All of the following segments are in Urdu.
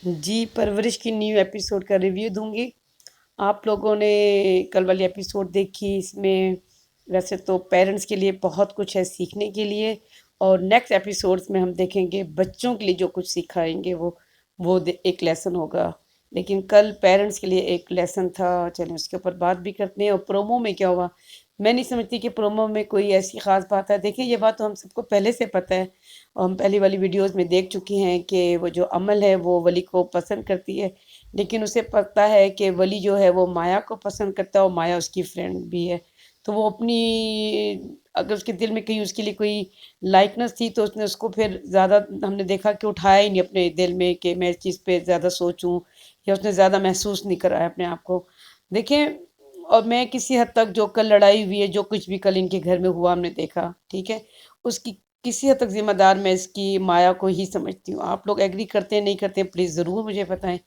جی، پرورش کی نیو ایپیسوڈ کا ریویو دوں گی۔ آپ لوگوں نے کل والی ایپیسوڈ دیکھی، اس میں ویسے تو پیرنٹس کے لیے بہت کچھ ہے سیکھنے کے لیے، اور نیکسٹ ایپیسوڈز میں ہم دیکھیں گے بچوں کے لیے جو کچھ سکھائیں گے وہ ایک لیسن ہوگا۔ لیکن کل پیرنٹس کے لیے ایک لیسن تھا، چلیں اس کے اوپر بات بھی کرتے ہیں۔ اور پرومو میں کیا ہوا، میں نہیں سمجھتی کہ پرومو میں کوئی ایسی خاص بات ہے۔ دیکھیں یہ بات تو ہم سب کو پہلے سے پتہ ہے، اور ہم پہلی والی ویڈیوز میں دیکھ چکی ہیں کہ وہ جو عمل ہے وہ ولی کو پسند کرتی ہے، لیکن اسے پتہ ہے کہ ولی جو ہے وہ مایا کو پسند کرتا ہے، اور مایا اس کی فرینڈ بھی ہے۔ تو وہ اپنی، اگر اس کے دل میں کہیں اس کے لیے کوئی لائکنس تھی تو اس نے اس کو پھر زیادہ، ہم نے دیکھا کہ اٹھایا ہی نہیں اپنے دل میں کہ میں اس چیز پہ زیادہ سوچوں، یا اس نے زیادہ محسوس نہیں کرایا اپنے آپ کو۔ دیکھیں، اور میں کسی حد تک جو کل لڑائی ہوئی ہے، جو کچھ بھی کل ان کے گھر میں ہوا ہم نے دیکھا، ٹھیک ہے، اس کی کسی حد تک ذمہ دار میں اس کی مایا کو ہی سمجھتی ہوں۔ آپ لوگ ایگری کرتے ہیں نہیں کرتے ہیں پلیز ضرور مجھے بتائیں۔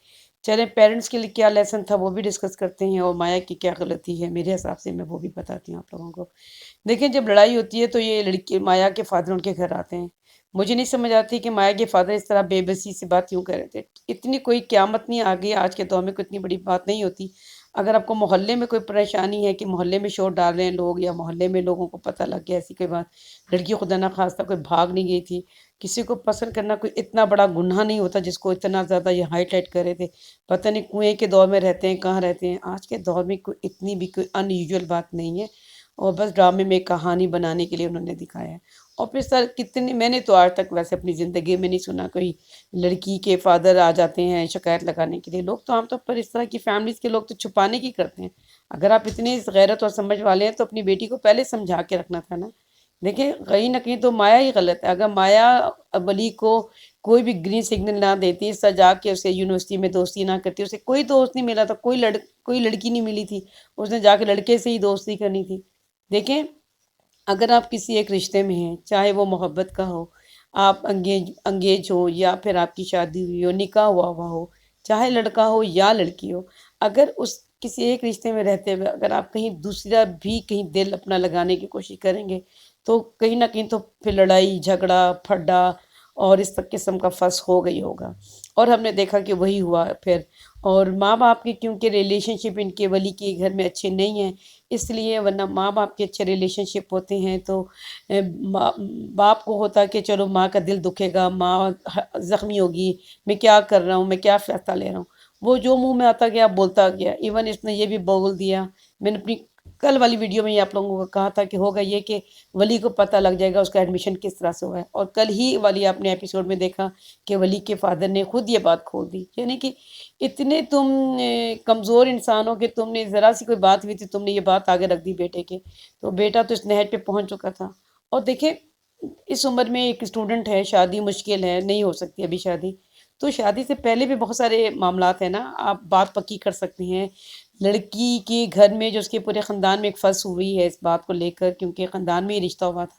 چلیں پیرنٹس کے لیے کیا لیسن تھا وہ بھی ڈسکس کرتے ہیں، اور مایا کی کیا غلطی ہے میرے حساب سے، میں وہ بھی بتاتی ہوں آپ لوگوں کو۔ دیکھیں جب لڑائی ہوتی ہے تو یہ لڑکی مایا کے فادر ان کے گھر آتے ہیں۔ مجھے نہیں سمجھ آتی کہ مایا کے فادر اس طرح بے بسی سے بات کیوں کر رہے تھے۔ اتنی کوئی قیامت نہیں آ گئی آج کے دور میں، کوئی اتنی بڑی بات نہیں ہوتی۔ اگر آپ کو محلے میں کوئی پریشانی ہے کہ محلے میں شور ڈال رہے ہیں لوگ، یا محلے میں لوگوں کو پتہ لگ گیا ایسی کوئی بات، لڑکی خدا نخواستہ کوئی بھاگ نہیں گئی تھی، کسی کو پسند کرنا کوئی اتنا بڑا گناہ نہیں ہوتا جس کو اتنا زیادہ یہ ہائی لائٹ کر رہے تھے۔ پتہ نہیں کنویں کے دور میں رہتے ہیں کہاں رہتے ہیں، آج کے دور میں کوئی اتنی بھی کوئی ان یوزول بات نہیں ہے، اور بس ڈرامے میں کہانی بنانے کے لیے انہوں نے دکھایا ہے۔ اور پھر سر کتنی، میں نے تو آج تک ویسے اپنی زندگی میں نہیں سنا کوئی لڑکی کے فادر آ جاتے ہیں شکایت لگانے کے لیے۔ لوگ تو عام طور پر اس طرح کی فیملیز کے لوگ تو چھپانے کی کرتے ہیں۔ اگر آپ اتنی غیرت اور سمجھ والے ہیں تو اپنی بیٹی کو پہلے سمجھا کے رکھنا تھا نا۔ دیکھیں کہیں نہ کہیں تو مایا ہی غلط ہے۔ اگر مایا ولی کو کوئی بھی گرین سگنل نہ دیتی، سجا کے اسے یونیورسٹی میں دوستی نہ کرتی، اسے کوئی دوست نہیں ملا تھا، کوئی لڑکی نہیں ملی تھی، اس نے جا کے لڑکے سے ہی دوستی کرنی تھی۔ دیکھیں اگر آپ کسی ایک رشتے میں ہیں، چاہے وہ محبت کا ہو، آپ انگیج ہو، یا پھر آپ کی شادی ہوئی ہو، نکاح ہوا ہو، چاہے لڑکا ہو یا لڑکی ہو، اگر اس کسی ایک رشتے میں رہتے ہوئے اگر آپ کہیں دوسرا بھی کہیں دل اپنا لگانے کی کوشش کریں گے تو کہیں نہ کہیں تو پھر لڑائی جھگڑا پھڈا اور اس قسم کا فس ہو گئی ہوگا۔ اور ہم نے دیکھا کہ وہی ہوا پھر۔ اور ماں باپ کی کیونکہ ریلیشن شپ ان کے ولی کے گھر میں اچھے نہیں ہیں، اس لیے، ورنہ ماں باپ کے اچھے ریلیشن شپ ہوتے ہیں تو باپ کو ہوتا کہ چلو ماں کا دل دکھے گا، ماں زخمی ہوگی، میں کیا کر رہا ہوں، میں کیا فیصلہ لے رہا ہوں۔ وہ جو منہ میں آتا گیا بولتا گیا، ایون اس نے یہ بھی بول دیا، میں نے اپنی کل والی ویڈیو میں یہ آپ لوگوں کو کہا تھا کہ ہوگا یہ کہ ولی کو پتہ لگ جائے گا اس کا ایڈمیشن کس طرح سے ہوا ہے، اور کل ہی والی آپ نے ایپیسوڈ میں دیکھا کہ ولی کے فادر نے خود یہ بات کھول دی۔ یعنی کہ اتنے تم کمزور انسان ہو کہ تم نے ذرا سی کوئی بات ہوئی تھی تم نے یہ بات آگے رکھ دی بیٹے کے، تو بیٹا تو اس نہج پہ پہنچ چکا تھا۔ اور دیکھیں اس عمر میں ایک اسٹوڈنٹ ہے، شادی مشکل ہے، نہیں ہو سکتی ابھی شادی، تو شادی سے پہلے بھی بہت سارے معاملات ہیں نا، آپ بات پکی کر سکتے ہیں۔ لڑکی کے گھر میں جو اس کے پورے خاندان میں ایک فس ہوئی ہے اس بات کو لے کر، کیونکہ خاندان میں ہی رشتہ ہوا تھا،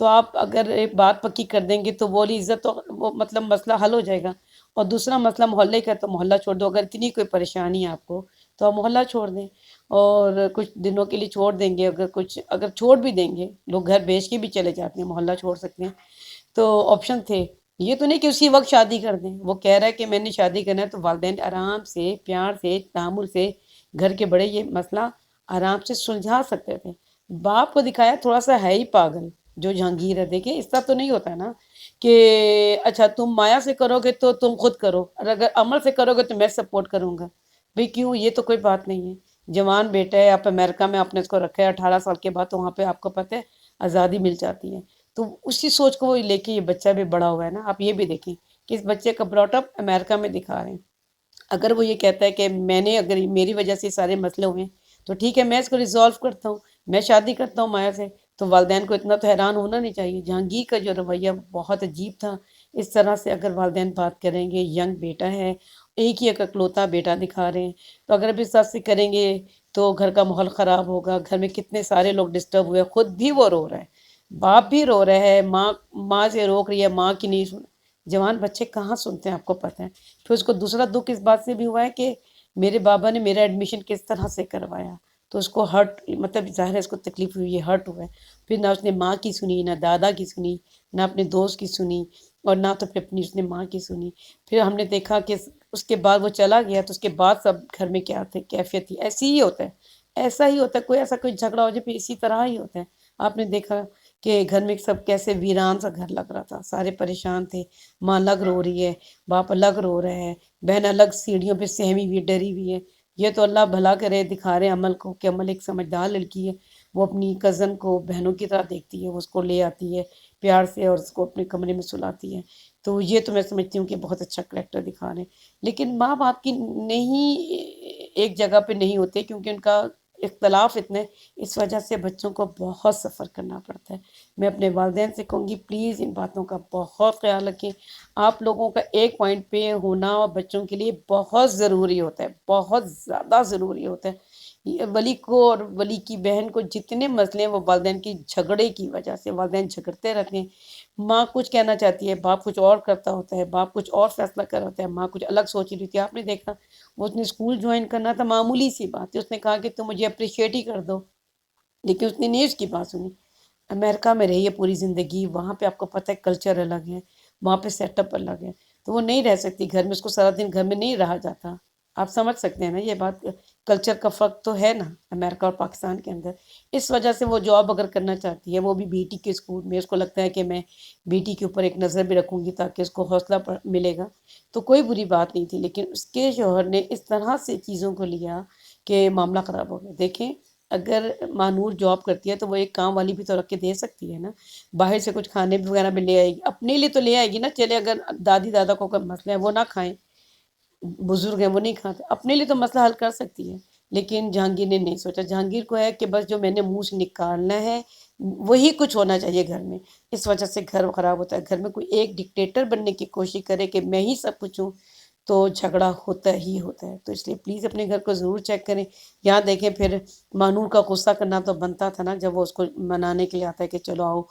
تو آپ اگر ایک بات پکی کر دیں گے تو وہ والی عزت تو وہ مطلب مسئلہ حل ہو جائے گا۔ اور دوسرا مسئلہ محلے کا ہے تو محلہ چھوڑ دو، اگر اتنی کوئی پریشانی ہے آپ کو تو آپ محلہ چھوڑ دیں، اور کچھ دنوں کے لیے چھوڑ دیں گے، اگر چھوڑ بھی دیں گے، لوگ گھر بیچ کے بھی چلے جاتے ہیں، محلہ چھوڑ سکتے ہیں، تو آپشن تھے۔ یہ تو نہیں کہ اسی وقت شادی کر دیں، وہ کہہ رہا ہے کہ میں نے شادی کرنا ہے تو والدین آرام سے پیار سے تحمل سے، گھر کے بڑے یہ مسئلہ آرام سے سلجھا سکتے تھے۔ باپ کو دکھایا تھوڑا سا ہے ہی پاگل جو جہانگیر ہے۔ دیکھیں اس طرح تو نہیں ہوتا ہے نا کہ اچھا تم مایا سے کرو گے تو تم خود کرو، اور اگر عمل سے کرو گے تو میں سپورٹ کروں گا۔ بھئی کیوں، یہ تو کوئی بات نہیں ہے۔ جوان بیٹا ہے، آپ امریکہ میں آپ نے اس کو رکھا ہے 18 سال کے بعد، تو وہاں پہ آپ کو پتہ ہے آزادی مل جاتی ہے، تو اسی سوچ کو وہ لے کے یہ بچہ بھی بڑا ہوا ہے نا۔ آپ یہ بھی دیکھیں کہ اس بچے کا براٹ اپ امریکہ میں دکھا رہے ہیں۔ اگر وہ یہ کہتا ہے کہ میں نے، اگر میری وجہ سے سارے مسئلے ہوئے ہیں تو ٹھیک ہے میں اس کو ریزالو کرتا ہوں، میں شادی کرتا ہوں مایا سے، تو والدین کو اتنا تو حیران ہونا نہیں چاہیے۔ جہانگیر کا جو رویہ بہت عجیب تھا، اس طرح سے اگر والدین بات کریں گے، ینگ بیٹا ہے، ایک ہی ایک اکلوتا بیٹا دکھا رہے ہیں، تو اگر اب اس طرح سے کریں گے تو گھر کا ماحول خراب ہوگا، گھر میں کتنے سارے لوگ ڈسٹرب ہوئے، خود بھی وہ رو رہا ہے، باپ بھی رو رہا ہے، ماں سے روک رہی ہے، ماں کی نہیں سن۔ جوان بچے کہاں سنتے ہیں آپ کو پتہ ہے۔ پھر اس کو دوسرا دکھ اس بات سے بھی ہوا ہے کہ میرے بابا نے میرا ایڈمیشن کس طرح سے کروایا، تو اس کو ہرٹ، مطلب ظاہر ہے اس کو تکلیف ہوئی ہے، ہرٹ ہوا ہے۔ پھر نہ اس نے ماں کی سنی، نہ دادا کی سنی، نہ اپنے دوست کی سنی، اور نہ تو پھر اپنی اس نے ماں کی سنی۔ پھر ہم نے دیکھا کہ اس کے بعد وہ چلا گیا تو اس کے بعد سب گھر میں کیا تھے کیفیت تھی. ایسے ہی ہوتا ہے، ایسا ہی ہوتا ہے. کوئی ایسا کوئی جھگڑا ہو جائے پھر اسی طرح ہی ہوتا ہے. آپ نے دیکھا کہ گھر میں سب کیسے ویران سا گھر لگ رہا تھا، سارے پریشان تھے. ماں الگ رو رہی ہے، باپ الگ رو رہے ہیں، بہن الگ سیڑھیوں پہ سہمی ہوئی ڈری ہوئی ہے. یہ تو اللہ بھلا کرے، دکھا رہے عمل کو کہ عمل ایک سمجھدار لڑکی ہے. وہ اپنی کزن کو بہنوں کی طرح دیکھتی ہے، وہ اس کو لے آتی ہے پیار سے اور اس کو اپنے کمرے میں سلاتی ہے. تو یہ تو میں سمجھتی ہوں کہ بہت اچھا کریکٹر دکھا رہے ہیں. لیکن ماں باپ کی نہیں ایک جگہ پہ نہیں ہوتے، کیونکہ ان کا اختلاف اتنے، اس وجہ سے بچوں کو بہت سفر کرنا پڑتا ہے. میں اپنے والدین سے کہوں گی پلیز ان باتوں کا بہت خیال رکھیں. آپ لوگوں کا ایک پوائنٹ پہ ہونا بچوں کے لیے بہت ضروری ہوتا ہے، بہت زیادہ ضروری ہوتا ہے. ولی کو اور ولی کی بہن کو جتنے مسئلے ہیں وہ والدین کی جھگڑے کی وجہ سے، والدین جھگڑتے رہتے ہیں. ماں کچھ کہنا چاہتی ہے، باپ کچھ اور کرتا ہوتا ہے، باپ کچھ اور فیصلہ کر رہا ہوتا ہے، ماں کچھ الگ سوچ رہی ہوتی ہے. آپ نے دیکھا وہ اس نے اسکول جوائن کرنا تھا، معمولی سی بات ہے، اس نے کہا کہ تم مجھے اپریشیٹ ہی کر دو، لیکن اس نے نہیں اس کی بات سنی. امریکہ میں رہی ہے پوری زندگی، وہاں پہ آپ کو پتہ ہے کلچر الگ ہے، وہاں پہ سیٹ اپ الگ ہے، تو وہ نہیں رہ سکتی گھر میں، اس کو سارا دن گھر میں نہیں رہا جاتا. آپ سمجھ سکتے ہیں نا یہ بات، کلچر کا فرق تو ہے نا امریکہ اور پاکستان کے اندر. اس وجہ سے وہ جاب اگر کرنا چاہتی ہے، وہ بھی بیٹی کے اسکول میں، اس کو لگتا ہے کہ میں بیٹی کے اوپر ایک نظر بھی رکھوں گی تاکہ اس کو حوصلہ ملے گا، تو کوئی بری بات نہیں تھی. لیکن اس کے شوہر نے اس طرح سے چیزوں کو لیا کہ معاملہ خراب ہو گیا. دیکھیں اگر مانور جاب کرتی ہے تو وہ ایک کام والی بھی تو رکھ کے دے سکتی ہے نا، باہر سے کچھ کھانے وغیرہ بھی لے آئے گی، اپنے لیے تو لے آئے گی نا. چلے اگر دادی دادا کو کوئی مسئلہ ہے وہ نہ کھائیں، بزرگ ہیں وہ نہیں کھاتے، اپنے لیے تو مسئلہ حل کر سکتی ہے. لیکن جہانگیر نے نہیں سوچا، جہانگیر کو ہے کہ بس جو میں نے منہ سے نکالنا ہے وہی کچھ ہونا چاہیے گھر میں. اس وجہ سے گھر خراب ہوتا ہے. گھر میں کوئی ایک ڈکٹیٹر بننے کی کوشش کرے کہ میں ہی سب کچھ ہوں تو جھگڑا ہوتا ہی ہوتا ہے. تو اس لیے پلیز اپنے گھر کو ضرور چیک کریں. یہاں دیکھیں پھر مانور کا غصہ کرنا تو بنتا تھا نا، جب وہ اس کو منانے کے لیے آتا ہے کہ چلو آؤ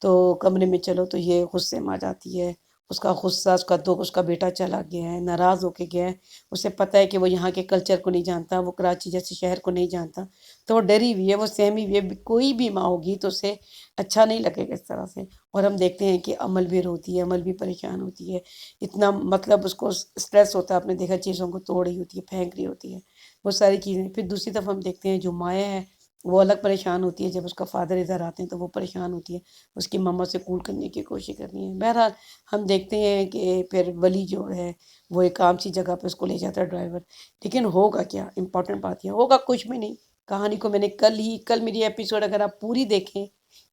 تو کمرے میں چلو، تو یہ غصے میں آ جاتی ہے. اس کا غصہ، اس کا دکھ، اس کا بیٹا چلا گیا ہے، ناراض ہو کے گیا ہے، اسے پتہ ہے کہ وہ یہاں کے کلچر کو نہیں جانتا، وہ کراچی جیسے شہر کو نہیں جانتا، تو وہ ڈری ہوئی ہے، وہ سہمی ہوئی ہے. کوئی بھی ماں ہوگی تو اسے اچھا نہیں لگے گا اس طرح سے. اور ہم دیکھتے ہیں کہ عمل بھی روتی ہے، عمل بھی پریشان ہوتی ہے، اتنا مطلب اس کو اسٹریس ہوتا ہے. آپ نے دیکھا چیزوں کو توڑ رہی ہوتی ہے، پھینک رہی ہوتی ہے، وہ ساری چیزیں. پھر دوسری طرف ہم دیکھتے ہیں جو مایا ہے وہ الگ پریشان ہوتی ہے، جب اس کا فادر ادھر آتے ہیں تو وہ پریشان ہوتی ہے، اس کی ماما سے کول کرنے کی کوشش کرنی ہے. بہرحال ہم دیکھتے ہیں کہ پھر ولی جو ہے وہ ایک عام سی جگہ پہ اس کو لے جاتا ہے ڈرائیور. لیکن ہوگا کیا، امپورٹنٹ بات یہ ہوگا کچھ بھی نہیں. کہانی کو میں نے کل میری ایپیسوڈ اگر آپ پوری دیکھیں،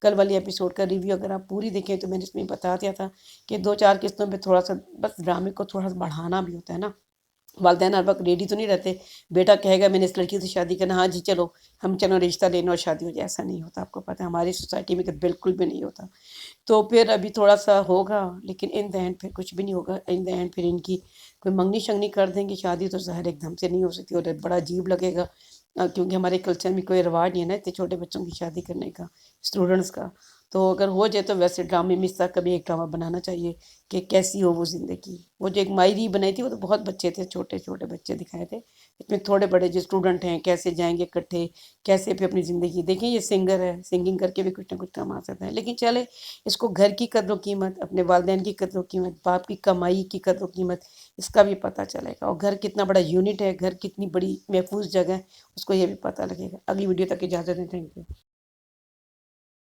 کل والی ایپیسوڈ کا ریویو اگر آپ پوری دیکھیں تو میں نے اس میں بتا دیا تھا کہ 2-4 قسطوں پہ تھوڑا سا بس ڈرامے کو تھوڑا سا بڑھانا بھی ہوتا ہے نا. والدین ہر وقت ریڈی تو نہیں رہتے. بیٹا کہے گا میں نے اس لڑکی سے شادی کرنا، ہاں جی چلو ہم چلو رشتہ لینا اور شادی ہو جائے، ایسا نہیں ہوتا. آپ کو پتہ ہے ہماری سوسائٹی میں تو بالکل بھی نہیں ہوتا. تو پھر ابھی تھوڑا سا ہوگا، لیکن ان دا اینڈ پھر کچھ بھی نہیں ہوگا. ان دا اینڈ پھر ان کی کوئی منگنی شنگنی کر دیں گے. شادی تو ظاہر ایک دم سے نہیں ہو سکتی اور بڑا عجیب لگے گا، کیونکہ ہمارے کلچر میں کوئی رواج نہیں ہے نا اتنے چھوٹے بچوں کی شادی کرنے کا، اسٹوڈنٹس کا. تو اگر ہو جائے تو ویسے ڈرامے میں اس طرح کبھی ایک ڈرامہ بنانا چاہیے کہ کیسی ہو وہ زندگی. وہ جو ایک مائری بنائی تھی وہ تو بہت بچے تھے، چھوٹے چھوٹے بچے دکھائے تھے. اس میں تھوڑے بڑے جو اسٹوڈنٹ ہیں کیسے جائیں گے اکٹھے، کیسے پھر اپنی زندگی دیکھیں. یہ سنگر ہے، سنگنگ کر کے بھی کچھ نہ کچھ کما سکتا ہے. لیکن چلے اس کو گھر کی قدر و قیمت، اپنے والدین کی قدر و قیمت، باپ کی کمائی کی قدر و قیمت اس کا بھی پتہ چلے گا. اور گھر کتنا بڑا یونٹ ہے، گھر کتنی بڑی محفوظ جگہ ہے، اس کو یہ بھی پتہ لگے گا. اگلی ویڈیو تک اجازت دیں. Thank you.